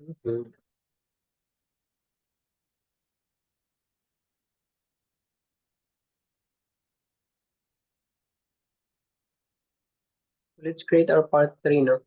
Mhm. Let's create our part 3, no?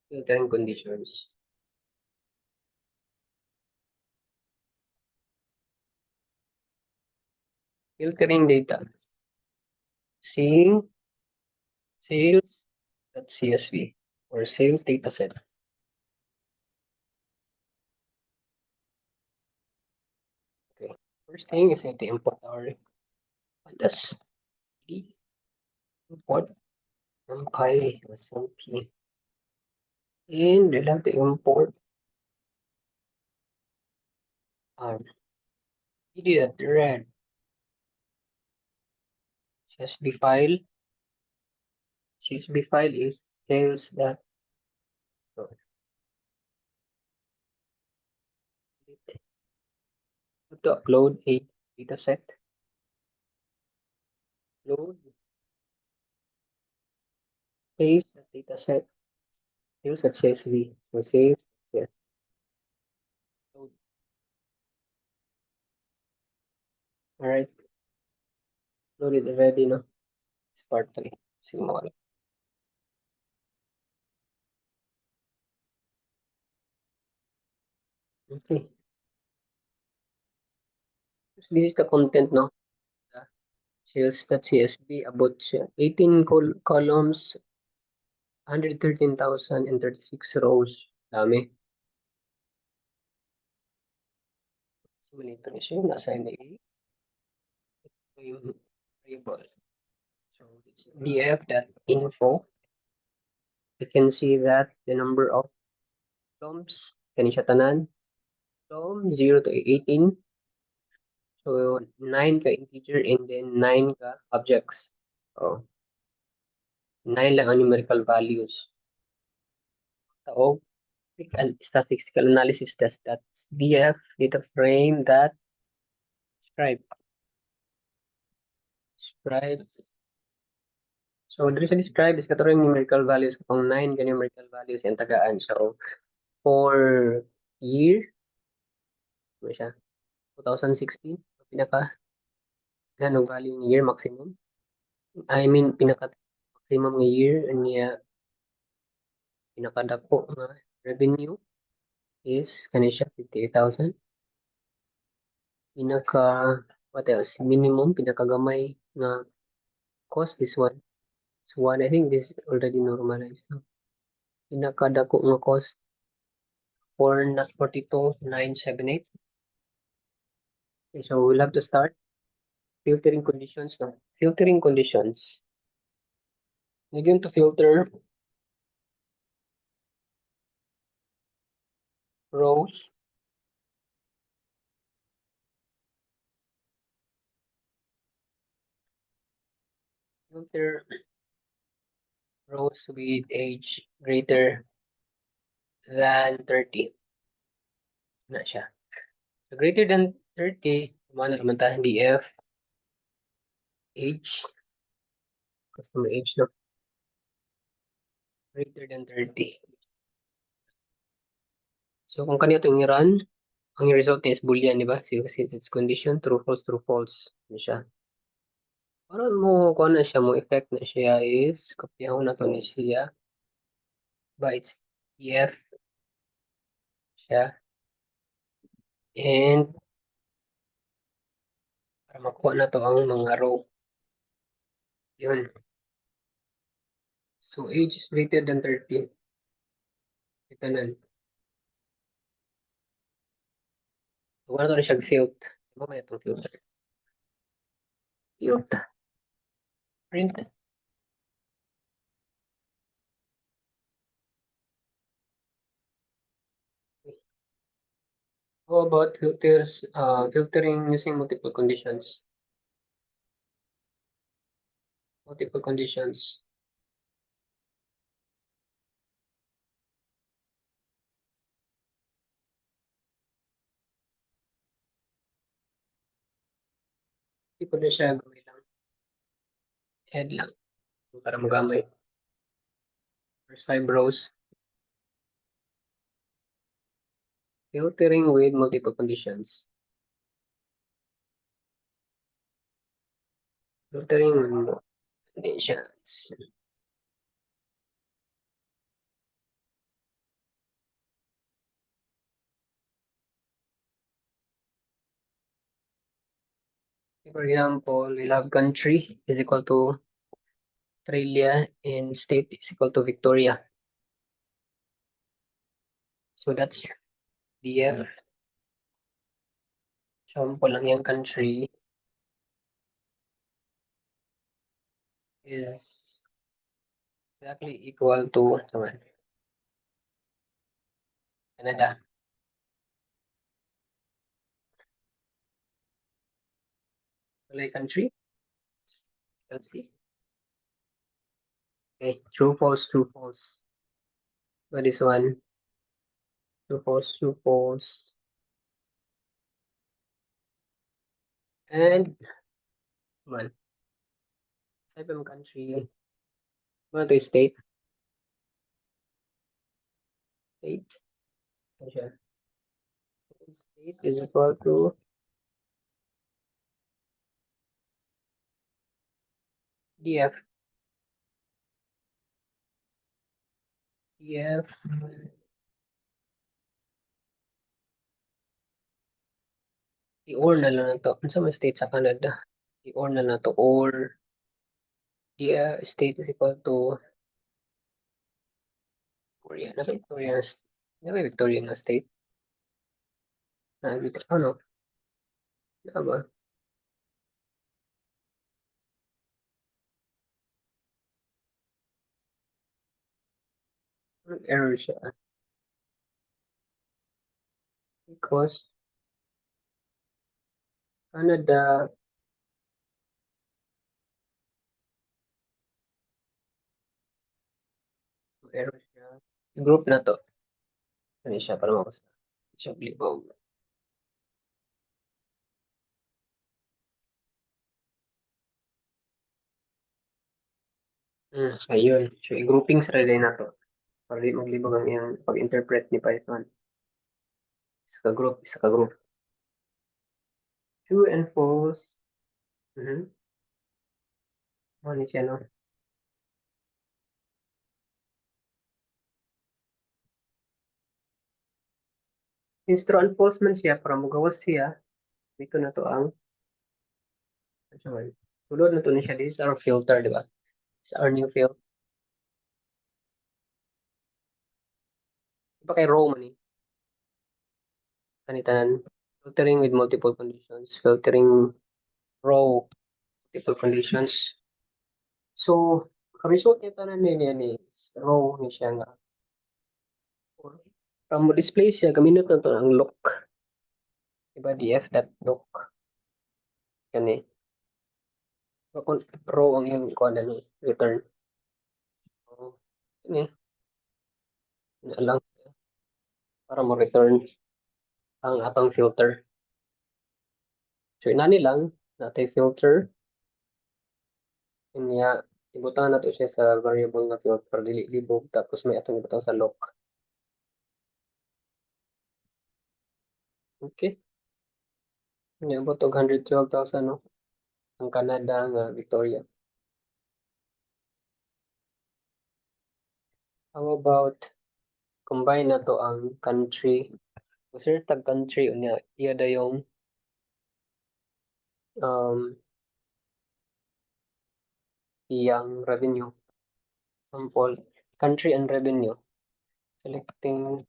Filtering conditions. Filtering data. Seeing sales.csv or sales dataset. Okay. First thing is to import our pandas. Import numpy smp. And we'll have to import our media.red CSV file. CSV file is sales dot so to upload a dataset. Load sales dataset. Sales at CSV. So sales yes. Load. Alright. Loaded already, no? It's part 3. Sige mo wala. Okay. So this is the content, no? Sales.csv about 18 columns, 113,036 rows. Dami. Simulator is yun. Assign a variable. So it's df.info. We can see that the number of columns, kani siya tanan, from 0 to 18. So 9 ka integer and then 9 ka objects. So 9 lang ang numerical values. So statistical analysis test, that's df data frame that describe. So there is a describe is katong numerical values katong 9 ka numerical values yung tagaan. So for year, ano siya? 2016, pinaka ganong value ng year maximum. I mean pinaka maximum ng year niya pinakadako nga revenue is kani siya 58,000. Pinaka what else? Minimum pinakagamay nga cost this one. So one I think this is already normalized. No? Pinakadako nga cost for not 42,978. Okay, so we'll have to start filtering conditions. No? Filtering conditions. We're going to filter rows. Filter rows with age greater than 30. Na siya. So greater than 30, mana naman tayo DF age, customer age, no? Greater than 30. So kung kanina itong i-run, ang result niya is boolean, di ba? So, kasi it's condition, true, false. Ano siya? Para mo, kung na siya, mo effect na siya is, kopyahan na to ni siya. Ba, it's DF siya. And, para makuha na to ang mga row. Yun. So, age is greater than 30. Ito na. So, wala to na siya field. Mamaya itong filter. Field. Print. How about filters, filtering using multiple conditions? Multiple conditions. Hindi ko na siya gawin lang. Head lang. Para magamay. First 5 rows. Filtering with multiple conditions. Filtering with multiple conditions. For example, we have country is equal to Australia and state is equal to Victoria. So that's DF. Sample lang yung country is exactly equal to naman, Canada. Wala yung country. Let's see. Okay, true, false, true, false. What is one? True, false, true, false. And one. Type of country. Ano to state? State. Ano siya? State is equal to DF. DF. I-or na lang na to. Ano sa mga state sa Canada? I-or na lang to. Or the state is equal to Victoria. Na may Victoria na state? Ano? Ano ba? Anong error siya? Because Canada error siya. Group na to. Ano siya para mabasa? Siya libog. Ayun. So, i-grouping sa relay na to. Para di maglibog ang iyang pag-interpret ni Python. Isa ka group. True and false. Ano siya, no? Since true and false man siya, para magawas siya, dito na to ang tulad na to na siya. This is our filter, di ba? This is our new filter. Iba kay row man eh. Kanitanan. Filtering with multiple conditions. Filtering row, multiple conditions. So, result niya tanan ni row ni siya nga. Para mo display siya, gaminot na to ang look. Diba, df.look. Yan eh. Kung row ang yung kuha ni return. So, yan eh. Yan lang. Para mo return ang atong filter. So, inani lang, natin filter. Kanya, ibutan na to siya sa variable na filter, dili libog, tapos may atong ibutang sa lock. Okay. Kanya, ibutog 112,000, no? Ang Canada nga Victoria. How about combine na to ang country. Kasi tag country unya iya da yung um iyang revenue. Sample country and revenue. Selecting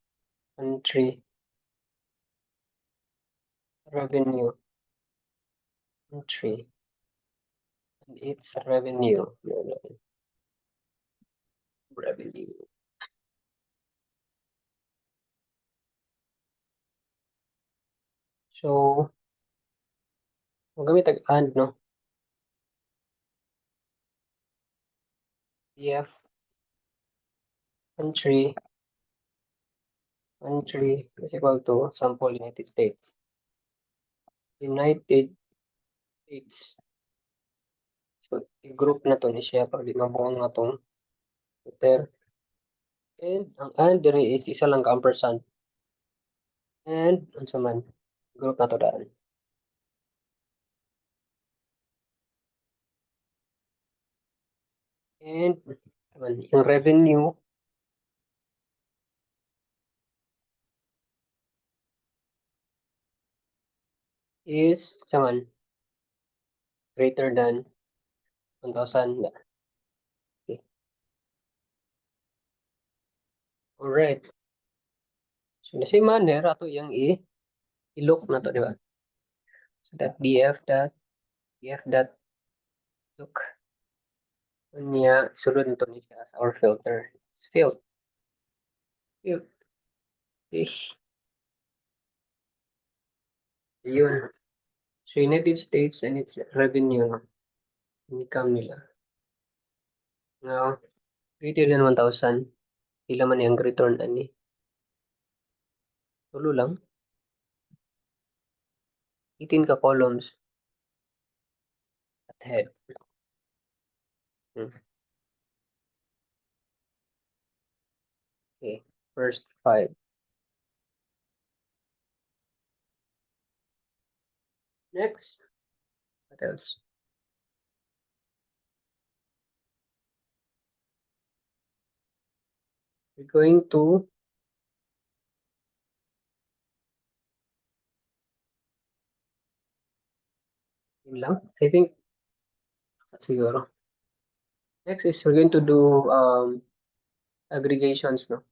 country revenue country and its revenue. Revenue. So magamit tag and no. EF country is equal to sample United States. United States So, i-group na to ni siya pag di mabuang nga tong filter. And ang and diri is isa lang ka ampersand. And unsa man group na to daan. And yung revenue is saman greater than 1,000. Okay. Alright. So, the same manner, ato yung i-look na to, di ba? So, that df dot look. Niya, sulod nito ni siya as our filter. It's filled. Filled. Ish. Yun. So, United States and its revenue, income nila. Now, greater than 1,000. Ila man yung return ani. Tulo lang. 18 ka columns at head. Hmm. Okay. First 5. Next. What else? We're going to yun lang. I think siguro. Next is we're going to do aggregations, no?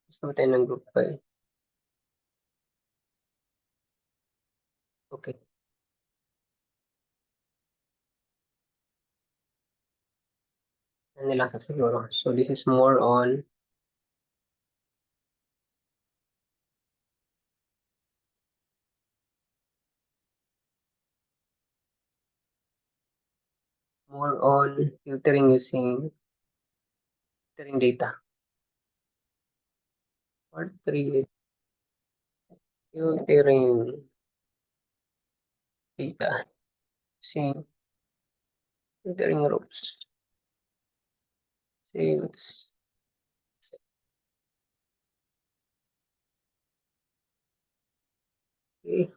Gusto mo tayo ng group file. Okay. Ano lang sa siguro. So this is more on filtering using filtering data. Part 3 is filtering data using filtering rules. Since okay.